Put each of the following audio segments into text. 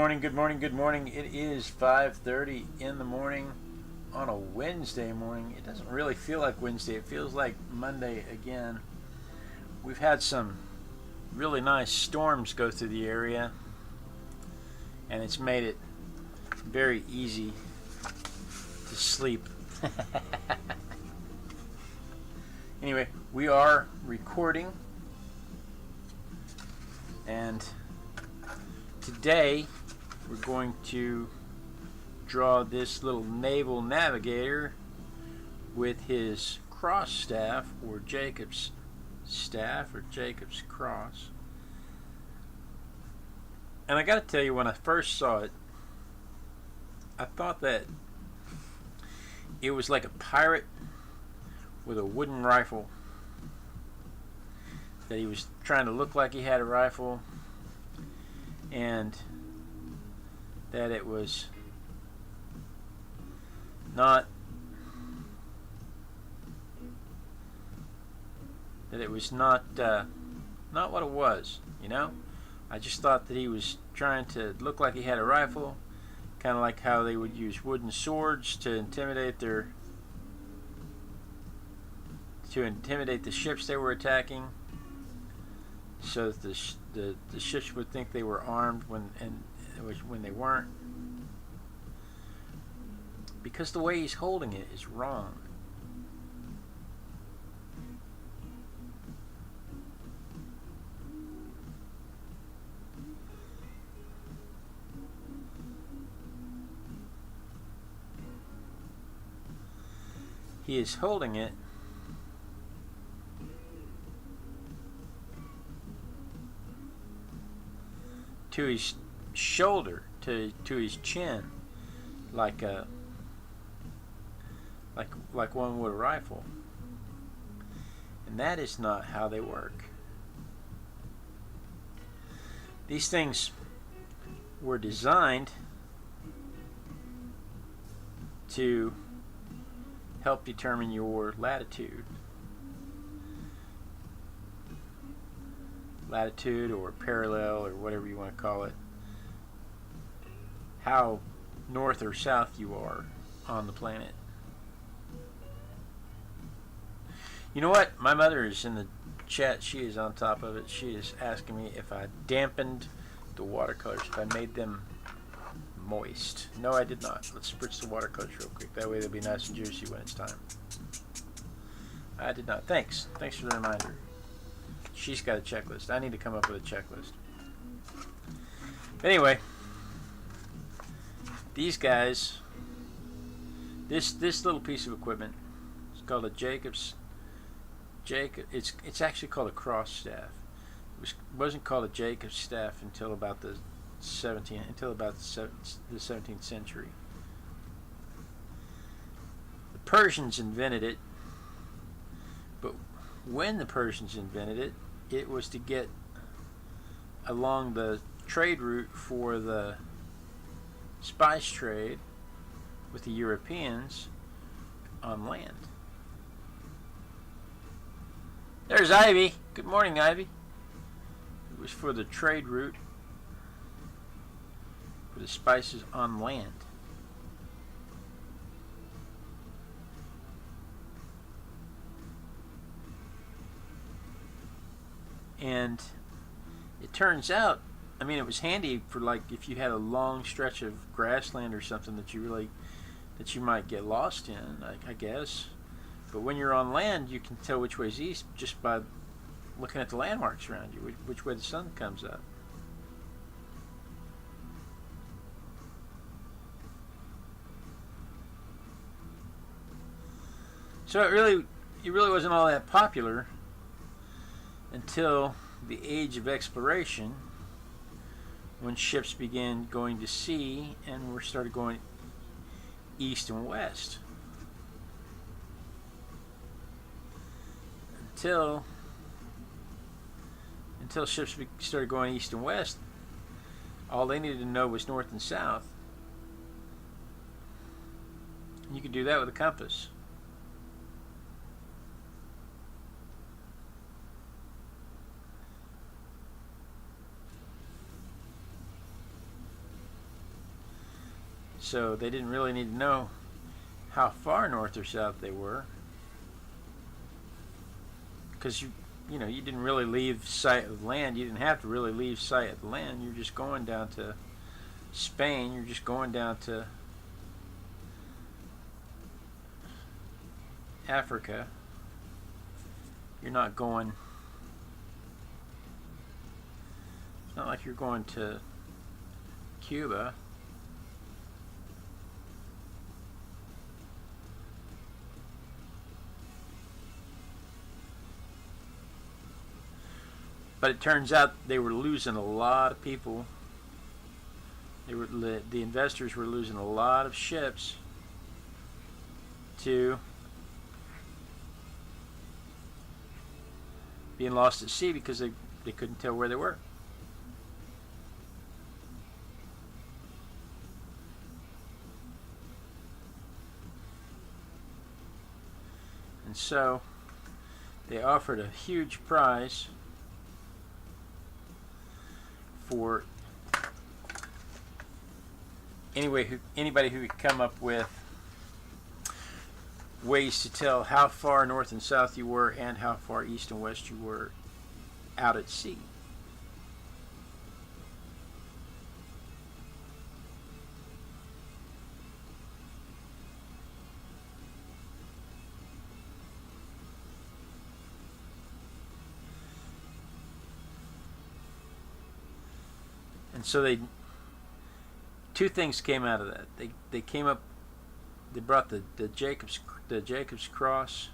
morning, good morning, good morning. It is 5:30 in the morning on a Wednesday morning. It doesn't really feel like Wednesday. It feels like Monday again. We've had some really nice storms go through the area, and it's made it very easy to sleep. Anyway, we are recording, and today we're going to draw this little naval navigator with his cross staff, or Jacob's staff, or Jacob's cross. And I gotta tell you, when I first saw it, I thought that it was like a pirate with a wooden rifle, that he was trying to look like he had a rifle, and that it was not not what it was, you know. I just thought that he was trying to look like he had a rifle, kind of like how they would use wooden swords to intimidate the ships they were attacking, so that the ships would think they were armed when they weren't. Because the way he's holding it is wrong. He is holding it to his shoulder, to his chin, like one would a rifle, and that is not how they work. These things were designed to help determine your latitude or parallel, or whatever you want to call it, how north or south you are on the planet. You know what? My mother is in the chat. She is on top of it. She is asking me if I dampened the watercolors, if I made them moist. No, I did not. Let's spritz the watercolors real quick. That way they'll be nice and juicy when it's time. I did not. Thanks for the reminder. She's got a checklist. I need to come up with a checklist. Anyway, these guys, this little piece of equipment is called a it's actually called a cross staff. It wasn't called a Jacob's staff until about the 17th century. The Persians invented it, but when the Persians invented it, it was to get along the trade route for the spice trade with the Europeans on land. There's Ivy. Good morning, Ivy. It was for the trade route for the spices on land. And it turns out, I mean, it was handy for, like, if you had a long stretch of grassland or something that you might get lost in, I guess. But when you're on land, you can tell which way's east just by looking at the landmarks around you, which way the sun comes up. So it really wasn't all that popular until the age of exploration, when ships began going to sea and we started going east and west. Until ships started going east and west, all they needed to know was north and south. You could do that with a compass. So they didn't really need to know how far north or south they were, because you didn't really leave sight of land. You didn't have to really leave sight of the land. You're just going down to Spain. You're just going down to Africa. You're not going. It's not like you're going to Cuba. But it turns out they were losing a lot of people. The investors were losing a lot of ships to being lost at sea because they couldn't tell where they were. And so they offered a huge prize for anybody who could come up with ways to tell how far north and south you were and how far east and west you were out at sea. And so two things came out of that. They brought the Jacob's cross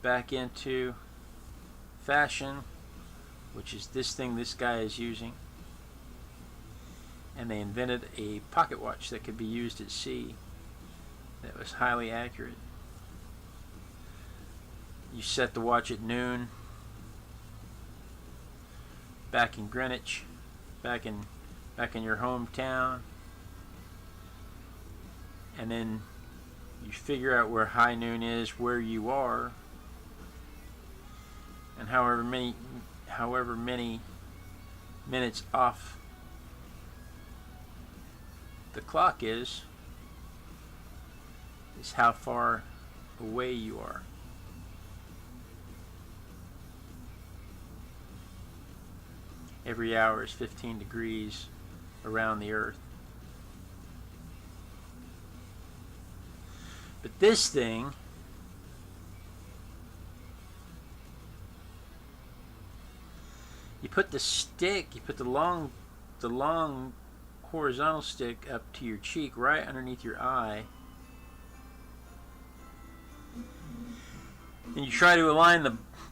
back into fashion, which is this thing this guy is using. And they invented a pocket watch that could be used at sea that was highly accurate. You set the watch at noon back in Greenwich, back in your hometown, and then you figure out where high noon is, where you are, and however many minutes off the clock is how far away you are. Every hour is 15 degrees around the Earth. But this thing you put the long horizontal stick up to your cheek, right underneath your eye, and you try to align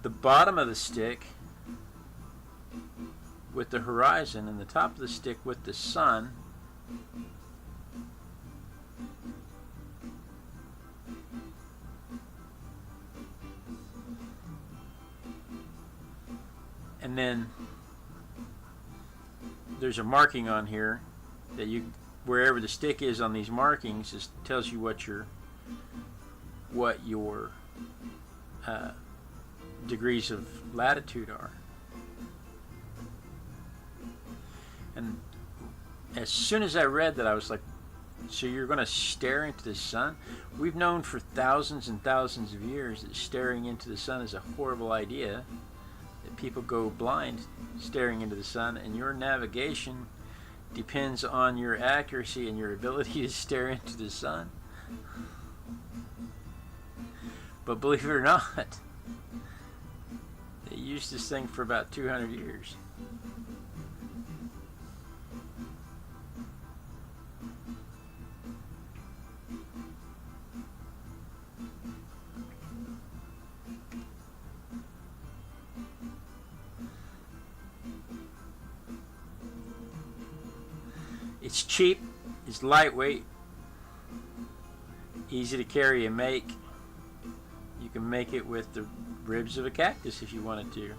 the bottom of the stick with the horizon and the top of the stick with the sun. And then there's a marking on here that wherever the stick is on these markings, just tells you what your degrees of latitude are. And as soon as I read that, I was like, so you're going to stare into the sun? We've known for thousands and thousands of years that staring into the sun is a horrible idea, that people go blind staring into the sun, and your navigation depends on your accuracy and your ability to stare into the sun. But believe it or not, they used this thing for about 200 years. It's cheap, it's lightweight, easy to carry and make. You can make it with the ribs of a cactus if you wanted to.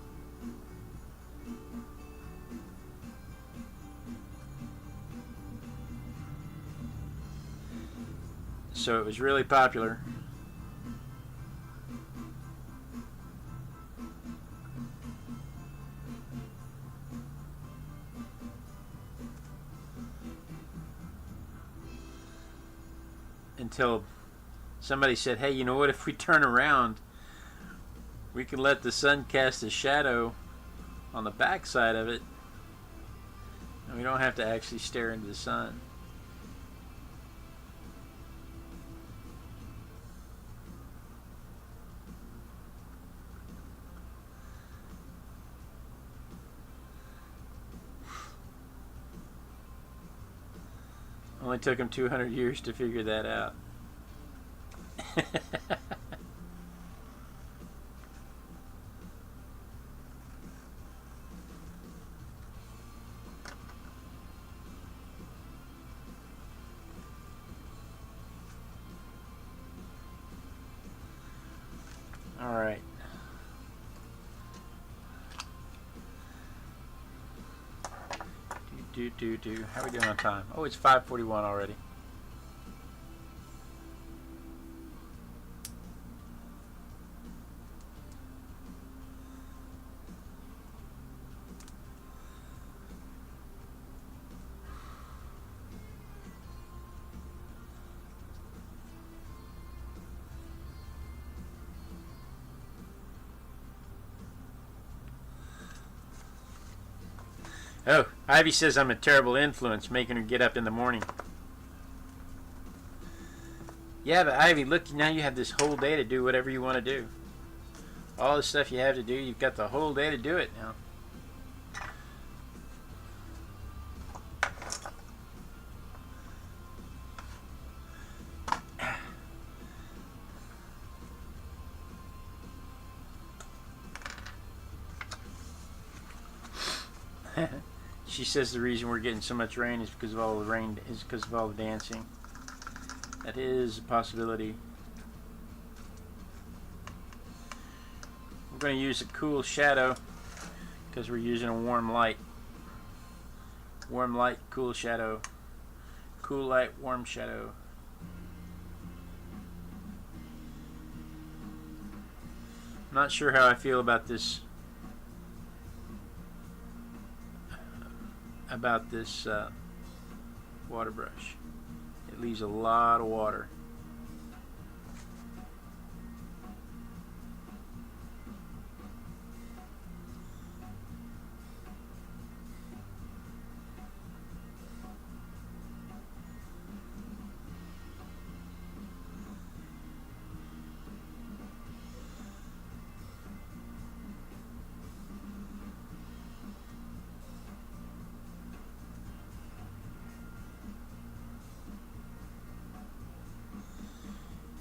So it was really popular. until somebody said, hey, you know what, if we turn around, we can let the sun cast a shadow on the back side of it, and we don't have to actually stare into the sun. Only took him 200 years to figure that out. All right. How are we doing on time? Oh, it's 5:41 already. Oh, Ivy says I'm a terrible influence, making her get up in the morning. Yeah, but Ivy, look, now you have this whole day to do whatever you want to do. All the stuff you have to do, you've got the whole day to do it now. She says the reason we're getting so much rain is because of all the dancing. That is a possibility. We're going to use a cool shadow because we're using a warm light. Warm light, cool shadow. Cool light, warm shadow. I'm not sure how I feel about this. Water brush. It leaves a lot of water.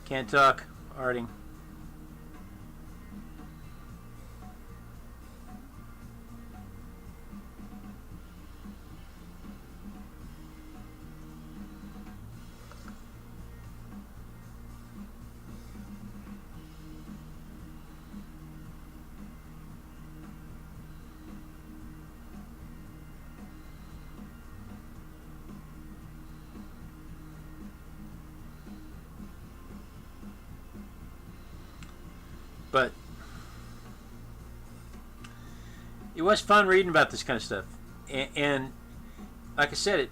Can't talk, Harding. But it was fun reading about this kind of stuff, and like I said,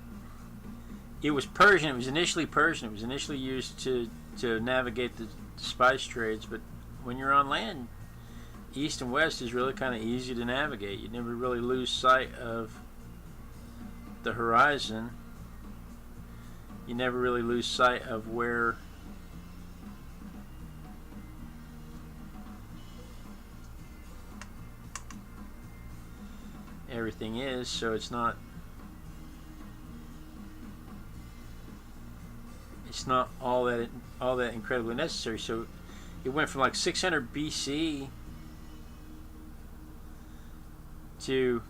it was Persian. It was initially Persian. It was initially used to navigate the spice trades. But when you're on land, east and west is really kind of easy to navigate. You never really lose sight of the horizon. You never really lose sight of where everything is, so it's not all that incredibly necessary. So it went from like 600 BC to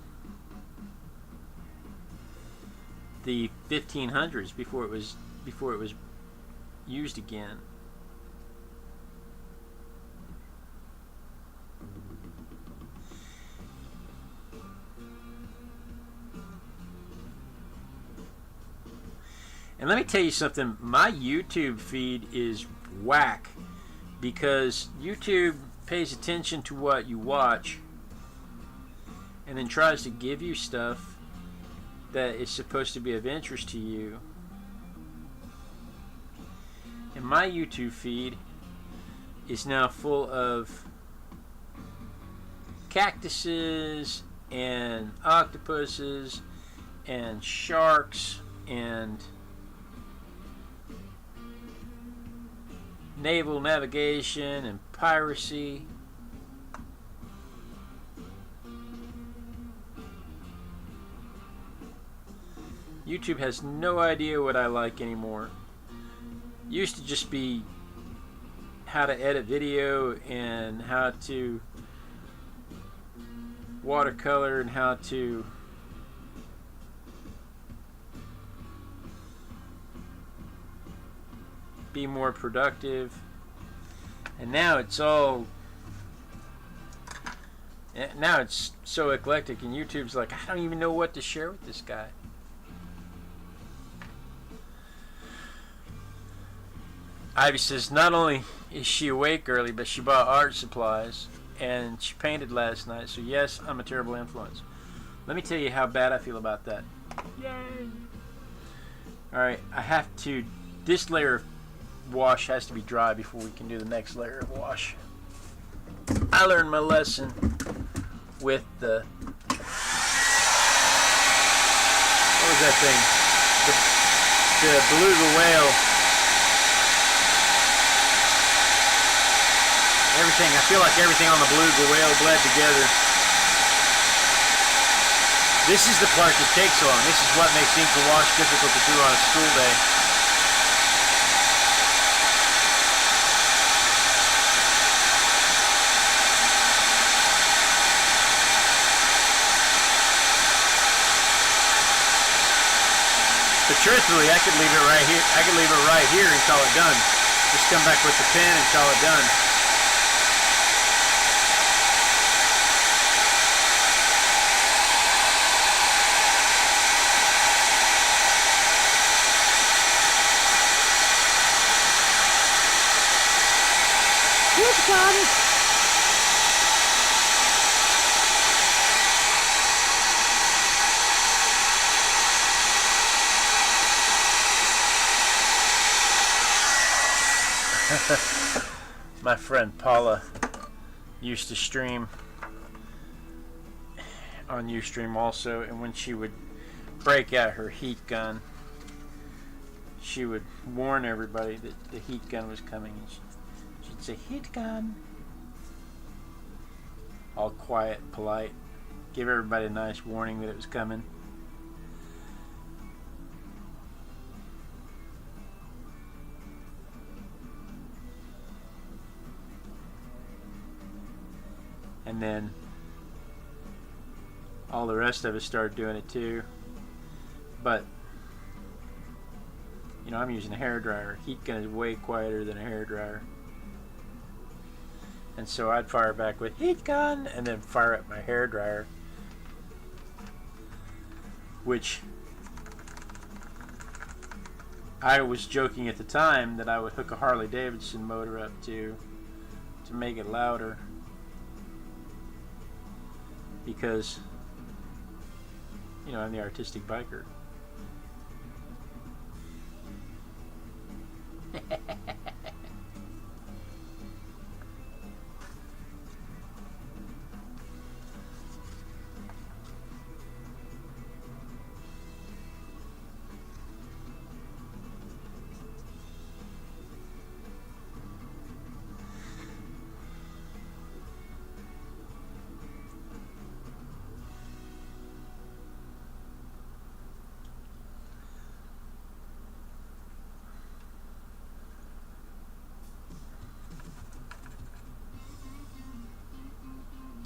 the 1500s before it was used again. And let me tell you something, my YouTube feed is whack because YouTube pays attention to what you watch and then tries to give you stuff that is supposed to be of interest to you. And my YouTube feed is now full of cactuses and octopuses and sharks and naval navigation and piracy. YouTube has no idea what I like anymore. Used to just be how to edit video and how to watercolor and how to be more productive. And now it's so eclectic, and YouTube's like, I don't even know what to share with this guy. Ivy says not only is she awake early, but she bought art supplies and she painted last night. So yes, I'm a terrible influence. Let me tell you how bad I feel about that. Yay! Alright, I have to, this layer of wash has to be dry before we can do the next layer of wash. I learned my lesson with the, what was that thing? The beluga whale. Everything, I feel like everything on the beluga whale bled together. This is the part that takes long. This is what makes ink and wash difficult to do on a school day. But truthfully, I could leave it right here. I could leave it right here and call it done. Just come back with the pen and call it done. My friend Paula used to stream on Ustream also, and when she would break out her heat gun, she would warn everybody that the heat gun was coming. She'd say, "Heat gun." All quiet, polite, give everybody a nice warning that it was coming. And then all the rest of us started doing it too. But you know, I'm using a hairdryer. Heat gun is way quieter than a hairdryer. And so I'd fire back with heat gun and then fire up my hairdryer, which I was joking at the time that I would hook a Harley Davidson motor up to make it louder, because you know, I'm the artistic biker.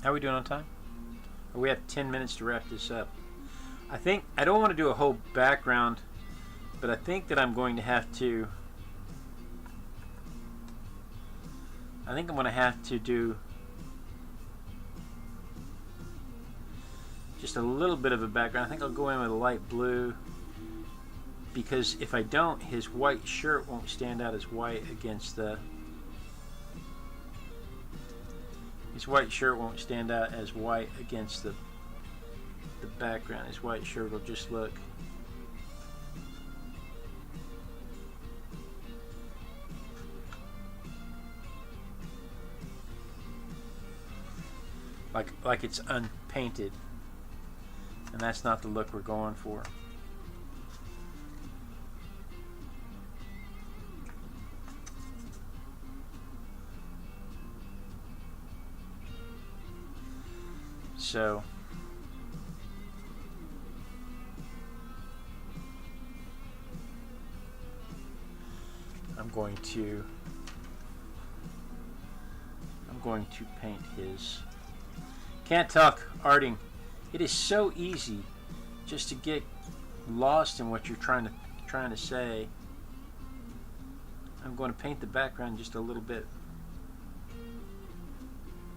How are we doing on time? We have 10 minutes to wrap this up. I think I don't want to do a whole background, but I think that I'm going to have to. I think I'm going to have to do just a little bit of a background. I think I'll go in with a light blue, because if I don't, his white shirt won't stand out as white against the. His white shirt won't stand out as white against the background. His white shirt will just look like it's unpainted, and that's not the look we're going for. So I'm going to paint his. Can't talk arting. It is so easy just to get lost in what you're trying to say. I'm going to paint the background just a little bit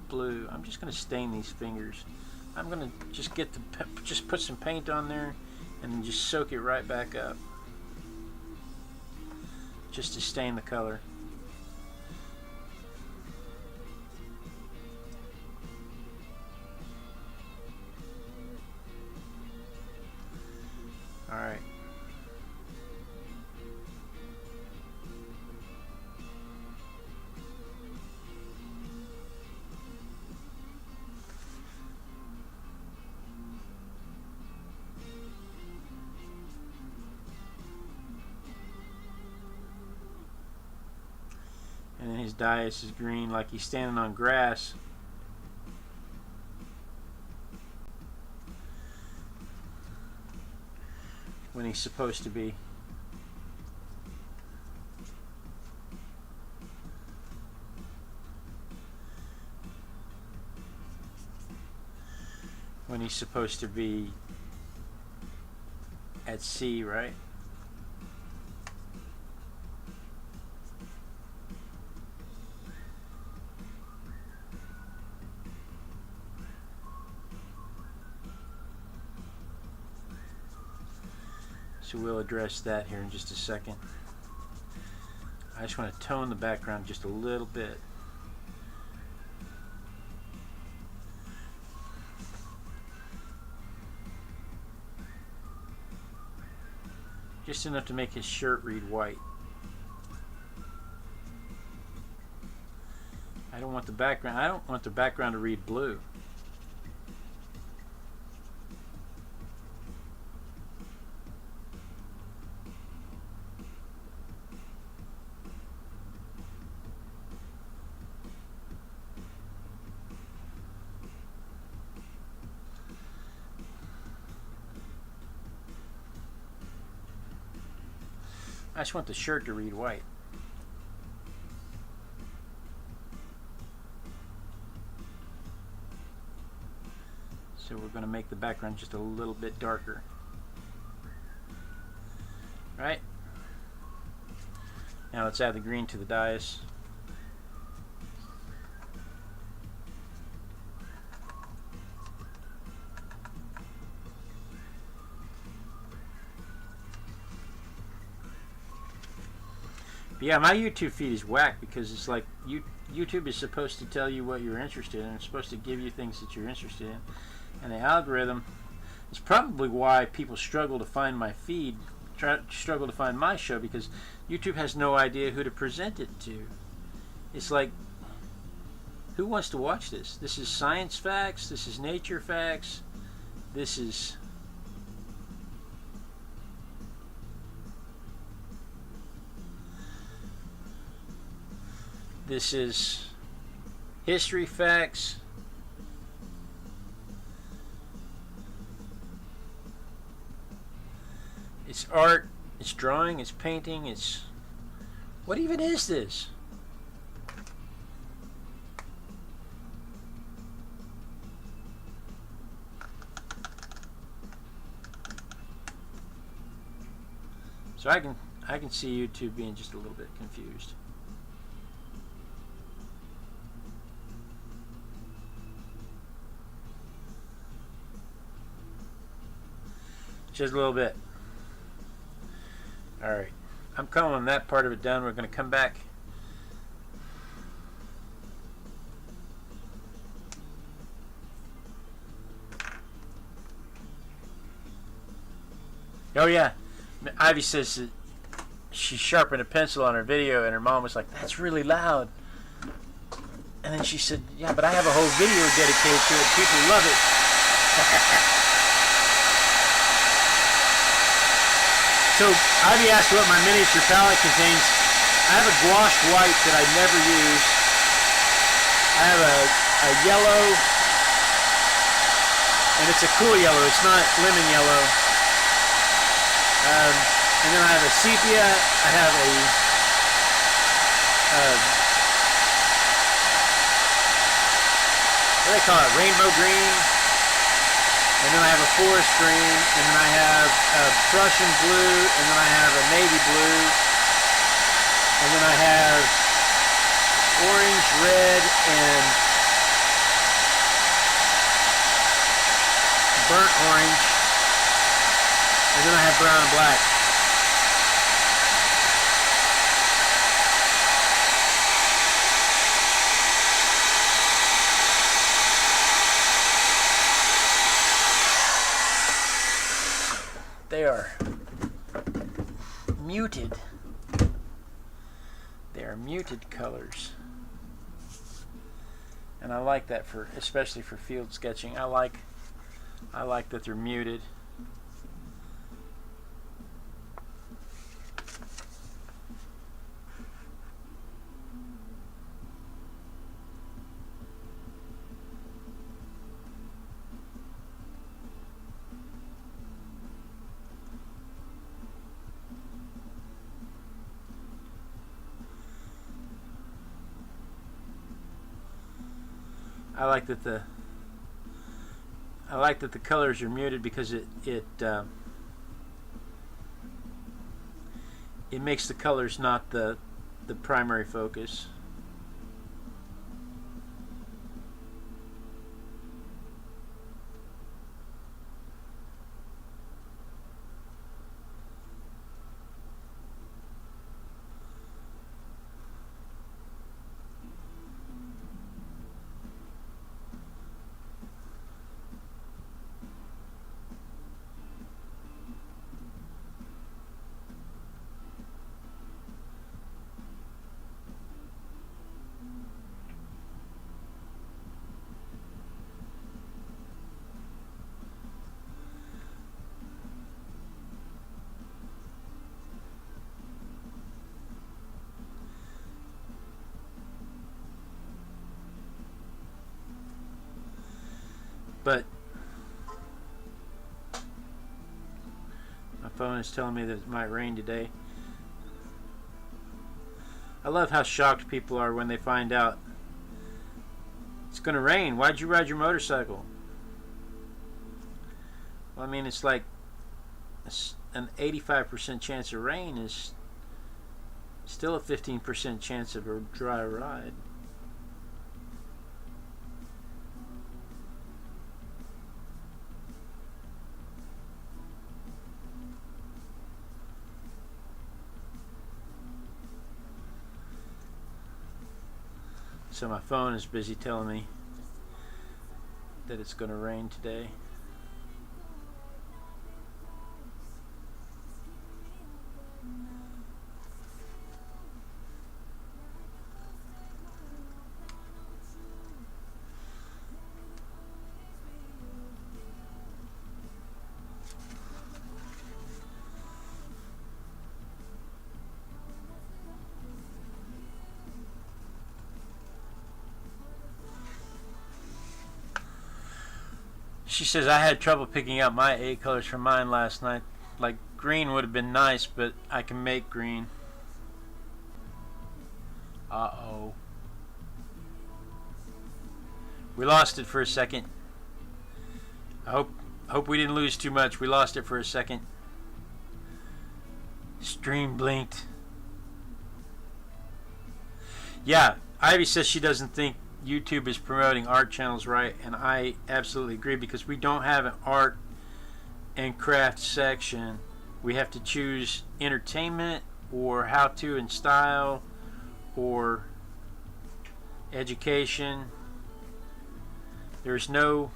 blue. I'm just going to stain these fingers. I'm going to just put some paint on there and then just soak it right back up, just to stain the color. All right. And then his dais is green, like he's standing on grass. When he's supposed to be. When he's supposed to be at sea, right? So we'll address that here in just a second. I just want to tone the background just a little bit. Just enough to make his shirt read white. I don't want the background to read blue. I just want the shirt to read white. So we're going to make the background just a little bit darker. Right? Now let's add the green to the dais. But yeah, my YouTube feed is whack because it's like YouTube is supposed to tell you what you're interested in. It's supposed to give you things that you're interested in. And the algorithm is probably why people struggle to find my feed, struggle to find my show, because YouTube has no idea who to present it to. It's like, who wants to watch this? This is science facts, this is nature facts, this is... This is history facts. It's art, it's drawing, it's painting, it's... What even is this? So I can see YouTube being just a little bit confused. Just a little bit. Alright. I'm calling that part of it done. We're going to come back. Oh yeah. Ivy says that she sharpened a pencil on her video and her mom was like, "That's really loud." And then she said, yeah, but I have a whole video dedicated to it. People love it. So, Ivy asked what my miniature palette contains. I have a gouache white that I never use. I have a yellow, and it's a cool yellow. It's not lemon yellow. And then I have a sepia. I have a what do they call it? Rainbow green. And then I have a forest green. And then I have a Prussian blue. And then I have a navy blue. And then I have orange, red, and burnt orange. And then I have brown and black. They are muted. They are muted colors. And I like that for, especially for field sketching. I like that they're muted. I like that the colors are muted because it makes the colors not the primary focus. But my phone is telling me that it might rain today. I love how shocked people are when they find out it's going to rain. Why'd you ride your motorcycle? Well, I mean, it's like an 85% chance of rain is still a 15% chance of a dry ride. So my phone is busy telling me that it's going to rain today. She says, I had trouble picking out my A colors for mine last night. Like, green would have been nice, but I can make green. Uh-oh. We lost it for a second. I hope we didn't lose too much. We lost it for a second. Stream blinked. Yeah, Ivy says she doesn't think YouTube is promoting art channels right, and I absolutely agree, because we don't have an art and craft section. We have to choose entertainment or how to and style or education. There's no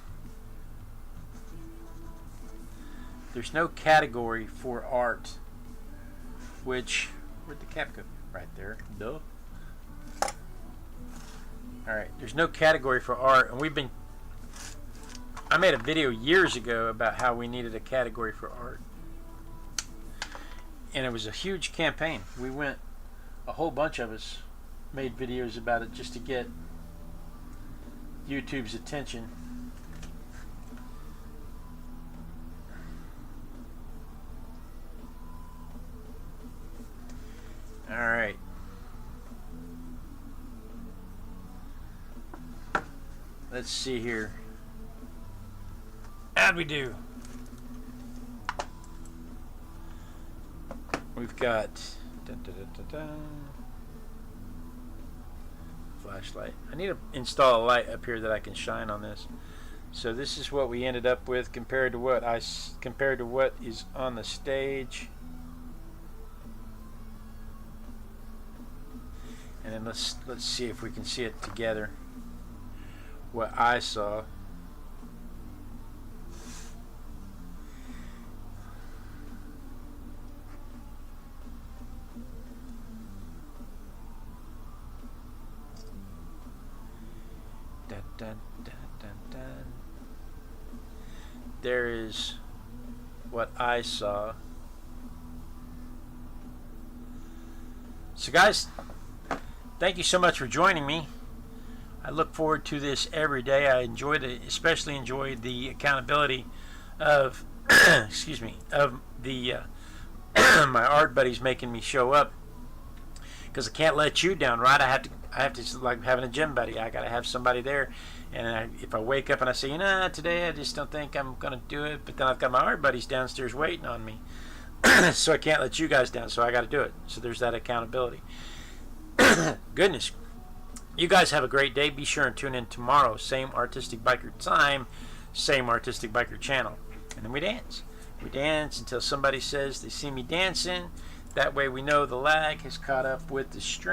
category for art, which, where'd the cap go? Right there. Duh. Alright, there's no category for art, and I made a video years ago about how we needed a category for art. And it was a huge campaign. A whole bunch of us made videos about it just to get YouTube's attention. Alright. Let's see here. How'd we do? We've got flashlight. I need to install a light up here that I can shine on this. So this is what we ended up with compared to what is on the stage. And then let's see if we can see it together. What I saw. Dun, dun, dun, dun, dun. There is what I saw. So guys, thank you so much for joining me. I look forward to this every day. I especially enjoyed the accountability of excuse me, of the my art buddies making me show up, because I can't let you down, right? I have to like having a gym buddy. I got to have somebody there. And if I wake up and I say, today I just don't think I'm gonna do it, but then I've got my art buddies downstairs waiting on me, so I can't let you guys down. So I got to do it. So there's that accountability. Goodness. You guys have a great day. Be sure and tune in tomorrow. Same Artistic Biker time, same Artistic Biker channel. And then we dance. We dance until somebody says they see me dancing. That way we know the lag has caught up with the stream.